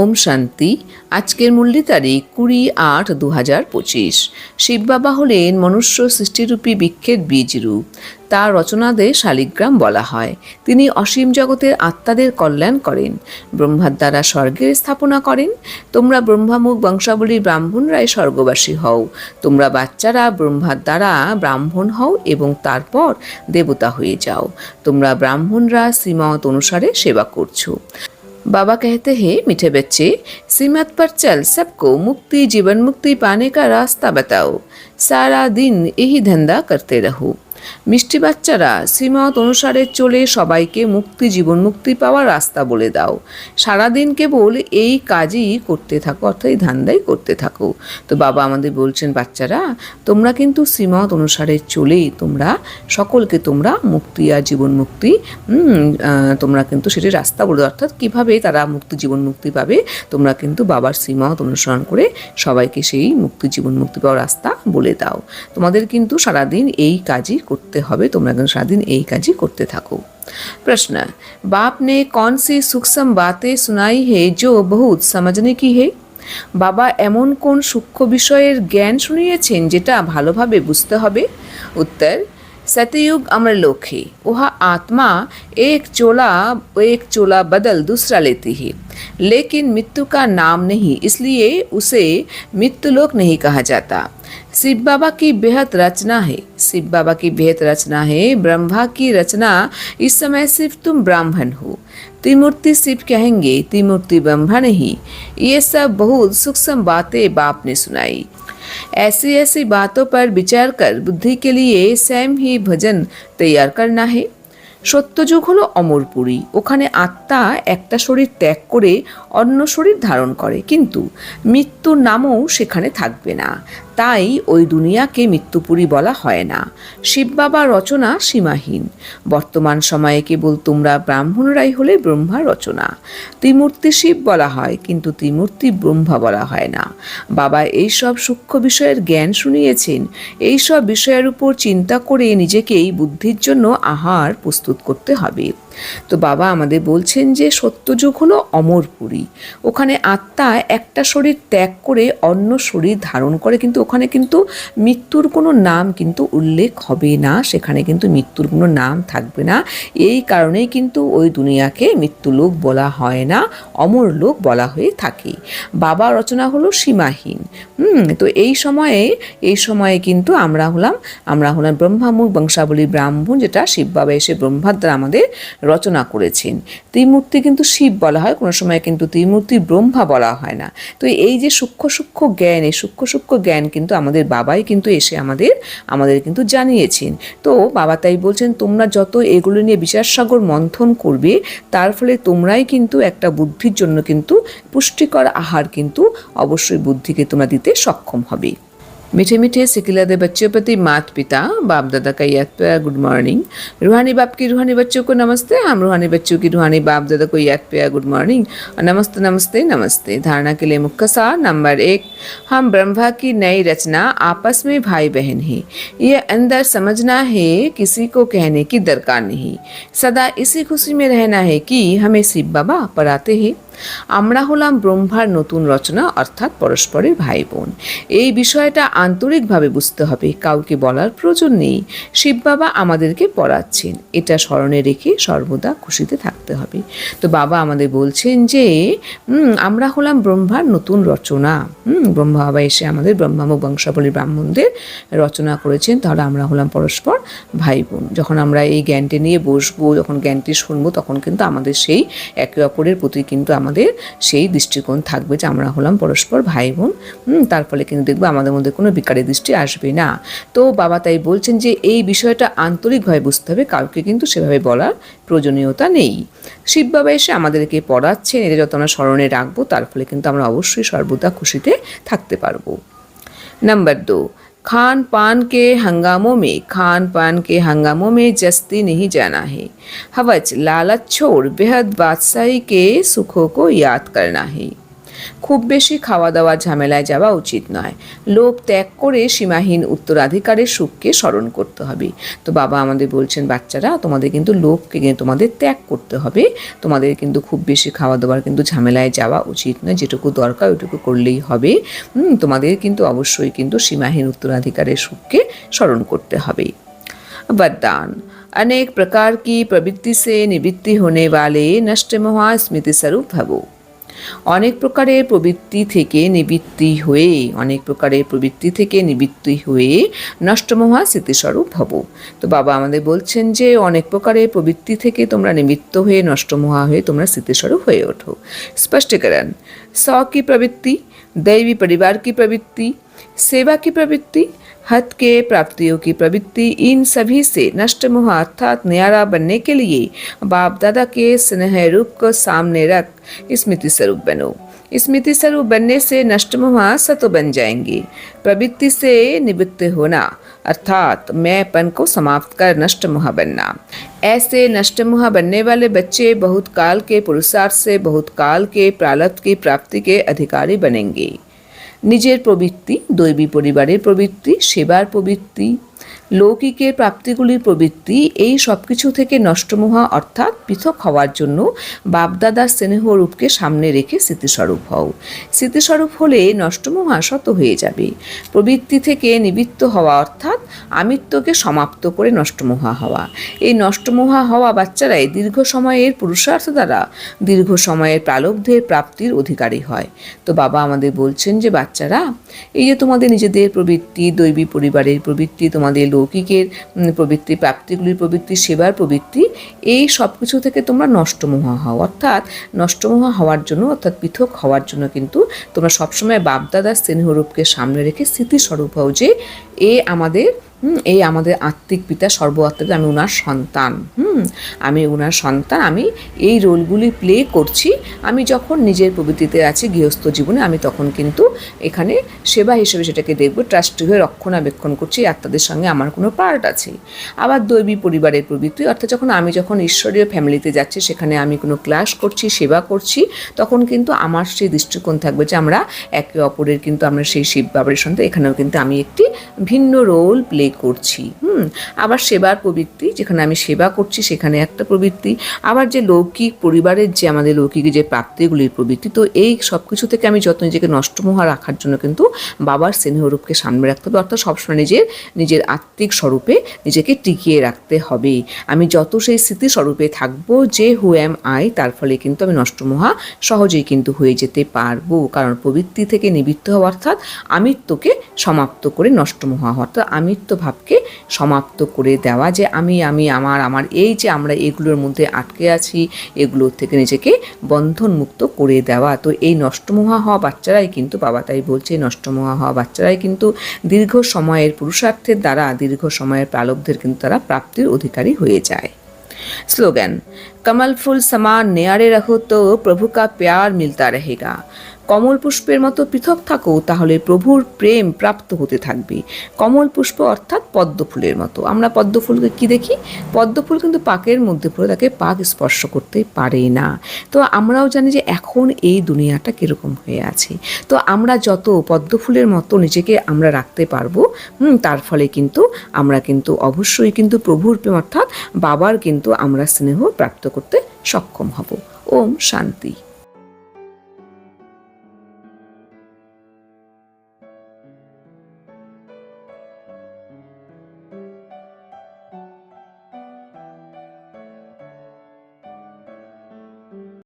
ওম শান্তি। আজকের মূল্য তারিখ 20-8-2025। শিব বাবা হলেন মনুষ্য সৃষ্টিরূপী বৃক্ষের বীজ রূপ। তার রচনাদের শালিগ্রাম বলা হয়। তিনি অসীম জগতের আত্মাদের কল্যাণ করেন, ব্রহ্মার দ্বারা স্বর্গের স্থাপনা করেন। তোমরা ব্রহ্মামুখ বংশাবলী ব্রাহ্মণরাই স্বর্গবাসী হও। তোমরা বাচ্চারা ব্রহ্মার দ্বারা ব্রাহ্মণ হও এবং তারপর দেবতা হয়ে যাও। তোমরা ব্রাহ্মণরা শ্রীমত অনুসারে সেবা করছো। बाबा कहते हैं मीठे बच्चे, सीमत पर चल, सबको मुक्ति जीवन मुक्ति पाने का रास्ता बताओ, सारा दिन यही धंधा करते रहो। মিষ্টি বাচ্চারা, শ্রীমত অনুসারে চলে সবাইকে মুক্তি জীবন মুক্তি পাওয়ার রাস্তা বলে দাও। সারাদিন কেবল এই কাজই করতে থাকো, অর্থাৎ এই ধান্দাই করতে থাকো। তো বাবা আমাদের বলছেন, বাচ্চারা তোমরা কিন্তু শ্রীমত অনুসারে চলে তোমরা সকলকে তোমরা মুক্তি আর জীবন মুক্তি তোমরা কিন্তু সেটি রাস্তা বলে দাও, অর্থাৎ কীভাবে তারা মুক্তি জীবন মুক্তি পাবে তোমরা কিন্তু বাবার শ্রীমত অনুসরণ করে সবাইকে সেই মুক্তি জীবন মুক্তি পাওয়ার রাস্তা বলে দাও। তোমাদের কিন্তু সারাদিন এই কাজই করতে হবে, তোমরা কিন্তু সারাদিন এই কাজই করতে থাকো। प्रश्न, बाप ने कौन सी सूक्ष्म बातें सुनाई है जो बहुत समझने की है? বাবা এমন কোন সূক্ষ্ম বিষয়ের জ্ঞান শুনিয়েছেন যেটা ভালোভাবে বুঝতে হবে? উত্তর, सतयुग अमरलोक है, वह आत्मा एक चोला बदल दूसरा लेती है, लेकिन मृत्यु का नाम नहीं, इसलिए उसे मृत्युलोक नहीं कहा जाता। शिव बाबा की बेहद रचना है, शिव बाबा की बेहद रचना है, ब्रह्मा की रचना। इस समय सिर्फ तुम ब्राह्मण हो। त्रिमूर्ति शिव कहेंगे, त्रिमूर्ति ब्रह्मा नहीं। ये सब बहुत सूक्ष्म बातें बाप ने सुनाई। ऐसी ऐसी बातों पर विचार कर बुद्धि के लिए स्वयं ही भजन तैयार करना है। সত্যযুগ হলো অমরপুরী, ওখানে আত্মা একটা শরীর ত্যাগ করে অন্য শরীর ধারণ করে, কিন্তু মৃত্যুর নামও সেখানে থাকবে না, তাই ওই দুনিয়াকে মৃত্যুপুরী বলা হয় না। শিব বাবার রচনা সীমাহীন। বর্তমান সময়ে কেবল তোমরা ব্রাহ্মণরাই হলে ব্রহ্মার রচনা। ত্রিমূর্তি শিব বলা হয়, কিন্তু ত্রিমূর্তি ব্রহ্মা বলা হয় না। বাবা এইসব সূক্ষ্ম বিষয়ের জ্ঞান শুনিয়েছেন। এইসব বিষয়ের উপর চিন্তা করে নিজেকেই বুদ্ধির জন্য আহার প্রস্তুত করতে হবে। তো বাবা আমাদের বলছেন যে সত্যযুগ হলো অমরপুরী, ওখানে আত্মা একটা শরীর ত্যাগ করে অন্য শরীর ধারণ করে, কিন্তু ওখানে কিন্তু মৃত্যুর কোনো নাম কিন্তু উল্লেখ হবে না, সেখানে কিন্তু মৃত্যুর কোনো নাম থাকবে না। এই কারণেই কিন্তু ওই দুনিয়াকে মৃত্যুলোক বলা হয় না, অমর লোক বলা হয়ে থাকে। বাবা রচনা হলো সীমাহীন। তো এই সময়ে কিন্তু আমরা হলাম ব্রহ্মামুখ বংশাবলী ব্রাহ্মণ, যেটা শিব বাবা এসে ব্রহ্মার দ্বারা আমাদের রচনা করেছেন। ত্রিমূর্তি কিন্তু শিব বলা হয়, কোনো সময় কিন্তু ত্রিমূর্তি ব্রহ্মা বলা হয় না। তো এই যে সূক্ষ্ম জ্ঞান, এই সূক্ষ্ম জ্ঞান কিন্তু আমাদের বাবাই কিন্তু এসে আমাদের কিন্তু জানিয়েছেন। তো বাবা তাই বলছেন, তোমরা যত এগুলো নিয়ে বিচার সাগর মন্থন করবে, তার ফলে তোমরাই কিন্তু একটা বুদ্ধির জন্য কিন্তু পুষ্টিকর আহার কিন্তু অবশ্যই বুদ্ধিকে তোমরা দিতে সক্ষম হবে। मीठे मीठे सिकिलादे बच्चों प्रति माता पिता बाप दादा का याद प्यार गुड मॉर्निंग। रूहानी बाप की रूहानी बच्चों को नमस्ते, हम रूहानी बच्चों की रूहानी बाप दादा को याद प्यार गुड मॉर्निंग और नमस्ते नमस्ते नमस्ते। धारणा के लिए मुख्य सार नंबर 1, हम ब्रह्मा की नई रचना आपस में भाई बहन हैं। ये अंदर समझना है, किसी को कहने की दरकार नहीं। सदा इसी खुशी में रहना है कि हमें शिव बाबा पढ़ाते हैं। আমরা হলাম ব্রহ্মার নতুন রচনা, অর্থাৎ পরস্পরের ভাই বোন। এই বিষয়টা আন্তরিকভাবে বুঝতে হবে, কাউকে বলার প্রয়োজন নেই। শিব বাবা আমাদেরকে পড়াচ্ছেন, এটা স্মরণে রেখে সর্বদা খুশিতে থাকতে হবে। তো বাবা আমাদের বলছেন যে আমরা হলাম ব্রহ্মার নতুন রচনা। ব্রহ্মা বাবা এসে আমাদের ব্রহ্মামুখ বংশাবলী ব্রাহ্মণদের রচনা করেছেন, তাহলে আমরা হলাম পরস্পর ভাই বোন। যখন আমরা এই জ্ঞানটি নিয়ে বসবো, যখন জ্ঞানটি শুনবো, তখন কিন্তু আমাদের সেই একে অপরের প্রতি কিন্তু আমাদের সেই দৃষ্টিকোণ থাকবে যে আমরা হলাম পরস্পর ভাই বোন। তার ফলে কিন্তু দেখবো আমাদের মধ্যে কোনো বিকারী দৃষ্টি আসবে না। তো বাবা তাই বলছেন যে এই বিষয়টা আন্তরিকভাবে বুঝতে হবে, কাউকে কিন্তু সেভাবে বলার প্রয়োজনীয়তা নেই। শিব বাবা এসে আমাদেরকে পড়াচ্ছেন, এটা যত আমরা স্মরণে রাখবো, তার ফলে কিন্তু আমরা অবশ্যই সর্বদা খুশিতে থাকতে পারবো। নাম্বার 2, खान पान के हंगामों में जस्ती नहीं जाना है। हवच लालच छोड़ बेहद बादशाही के सुखों को याद करना है। খুব বেশি খাওয়া দাওয়ার ঝামেলায় যাওয়া উচিত নয়। লোভ ত্যাগ করে সীমাহীন উত্তরাধিকারের সুখকে স্মরণ করতে হবে। তো বাবা আমাদের বলছেন, বাচ্চারা তোমাদের কিন্তু লোভকে তোমাদের ত্যাগ করতে হবে। তোমাদের কিন্তু খুব বেশি খাওয়া দাওয়ার কিন্তু ঝামেলায় যাওয়া উচিত নয়, যেটুকু দরকার ওইটুকু করলেই হবে। তোমাদের কিন্তু অবশ্যই কিন্তু সীমাহীন উত্তরাধিকারের সুখকে স্মরণ করতে হবে। वरदान। अनेक प्रकार की प्रवृत्ति से निवृत्ति होने वाले नष्ट मोह स्मृति स्वरूप भवो। অনেক প্রকারের প্রবৃত্তি থেকে নিবৃত্তি হয়ে নষ্টমোহা স্মৃতিস্বরূপ ভব। তো বাবা আমাদের বলছেন যে অনেক প্রকারের প্রবৃত্তি থেকে তোমরা নিবৃত্ত হয়ে নষ্টমোহা হয়ে তোমরা স্মৃতিস্বরূপ হয়ে ওঠো। स्पष्टीकरण। 100 की प्रवृत्ति, दैवी परिवार की प्रवृत्ति, सेवा की प्रवृत्ति, हत के प्राप्तियों की प्रवृत्ति, इन सभी से नष्ट मोह अर्थात न्यारा बनने के लिए बाप दादा के स्नेह रूप को सामने रख स्मृति स्वरूप बनो। स्मृति स्वरूप बनने से नष्ट मोह सतो बन जाएंगे। प्रवृत्ति से निवृत्त होना अर्थात मैंपन को समाप्त कर नष्ट मोह बनना। ऐसे नष्ट मोह बनने वाले बच्चे बहुत काल के पुरुषार्थ से बहुत काल के प्रारब्ध की प्राप्ति के अधिकारी बनेंगे। নিজের প্রবৃত্তি, দৈবী পরিবারের প্রবৃত্তি, সেবার প্রবৃত্তি, লৌকিকের প্রাপ্তিগুলির প্রবৃত্তি, এই সব কিছু থেকে নষ্টমোহ অর্থাৎ পৃথক হওয়ার জন্য বাপদাদার স্নেহরূপকে সামনে রেখে স্মৃতিস্বরূপ হও। স্মৃতিস্বরূপ হলে নষ্টমোহা শত হয়ে যাবে। প্রবৃত্তি থেকে নিবৃত্ত হওয়া অর্থাৎ আমিত্বকে সমাপ্ত করে নষ্টমোহা হওয়া। এই নষ্টমোহা হওয়া বাচ্চারাই দীর্ঘ সময়ের পুরুষার্থ দ্বারা দীর্ঘ সময়ের প্রারব্ধের প্রাপ্তির অধিকারী হয়। তো বাবা আমাদের বলছেন যে বাচ্চারা, এই যে তোমাদের নিজেদের প্রবৃত্তি, দৈবী পরিবারের প্রবৃত্তি, তোমাদের লৌকিকের প্রবৃত্তি, প্রাপ্তিগুলির প্রবৃত্তি, সেবার প্রবৃত্তি, এই সব কিছু থেকে তোমরা নষ্টমোহা হও। অর্থাৎ নষ্টমোহা হওয়ার জন্য অর্থাৎ পৃথক হওয়ার জন্য কিন্তু তোমরা সবসময় বাপদাদার স্নেহরূপকে সামনে রেখে স্মৃতিস্বরূপ হও যে এই আমাদের আত্মিক পিতা, সর্ব আত্মিক, আমি ওনার সন্তান। আমি ওনার সন্তান, আমি এই রোলগুলি প্লে করছি। আমি যখন নিজের প্রবৃত্তিতে আছি গৃহস্থ জীবনে, আমি তখন কিন্তু এখানে সেবা হিসেবে সেটাকে দেখব, ট্রাস্টি হয়ে রক্ষণাবেক্ষণ করছি, আত্মাদের সঙ্গে আমার কোনো পার্ট আছে। আবার দৈবী পরিবারের প্রবৃত্তি অর্থাৎ আমি যখন ঈশ্বরীয় ফ্যামিলিতে যাচ্ছি, সেখানে আমি কোনো ক্লাস করছি, সেবা করছি, তখন কিন্তু আমার সেই দৃষ্টিকোণ থাকবে যে আমরা একে অপরের কিন্তু আমরা সেই শিব বাবার সন্তান, এখানেও কিন্তু আমি একটি ভিন্ন রোল প্লে করছি। আবার সেবার প্রবৃত্তি, যেখানে আমি সেবা করছি সেখানে একটা প্রবৃত্তি। আবার যে লৌকিক পরিবারের যে আমাদের লৌকিক যে প্রাপ্তিগুলির প্রবৃত্তি, তো এই সব কিছু থেকে আমি যত নিজেকে নষ্টমোহা রাখার জন্য কিন্তু বাবার স্নেহরূপকে সামনে রাখতে হবে। অর্থাৎ সবসময় নিজের আত্মিক স্বরূপে নিজেকে টিকিয়ে রাখতে হবে। আমি যত সেই স্মৃতিস্বরূপে থাকবো যে হু অ্যাম আই, তার ফলে কিন্তু আমি নষ্টমোহা সহজেই কিন্তু হয়ে যেতে পারবো। কারণ প্রবৃত্তি থেকে নিবৃত্ত হওয়া অর্থাৎ আমিত্বকে সমাপ্ত করে নষ্টমোহা হওয়া, অর্থাৎ আমিত্ব ভাবকে সমাপ্ত করে দেওয়া, যে আমি আমার এই যে আমরা এগুলোর মধ্যে আটকে আছি, এগুলোর থেকে নিজেকে বন্ধনমুক্ত করে দেওয়া। তো এই নষ্টমোহা হওয়া বাচ্চারাই কিন্তু, বাবা তাই বলছে, নষ্টমোহা হওয়া বাচ্চারাই কিন্তু দীর্ঘ সময়ের পুরুষার্থের দ্বারা দীর্ঘ সময়ের প্রারব্ধের কিন্তু তারা প্রাপ্তির অধিকারী হয়ে যায়। স্লোগান। कमल फूल समान न्यारे रखो तो प्रभु का प्यार मिलता रहेगा। কমল পুষ্পের মতো পৃথক থাকো, তাহলে প্রভুর প্রেম প্রাপ্ত হতে থাকবে। কমল পুষ্প অর্থাৎ পদ্ম ফুলের মতো। আমরা পদ্ম ফুলকে কি দেখি? পদ্ম ফুল কিন্তু পাকের মধ্যে পড়ে তাকে পাক স্পর্শ করতে পারে না। তো আমরাও জানি যে এখন এই দুনিয়াটা কীরকম হয়ে আছে। তো আমরা যত পদ্ম ফুলের মতো নিজেকে আমরা রাখতে পারবো, তার ফলে কিন্তু আমরা কিন্তু অবশ্যই কিন্তু প্রভুর প্রেম অর্থাৎ বাবার কিন্তু আমরা স্নেহ প্রাপ্ত করতে সক্ষম হব। ওম শান্তি।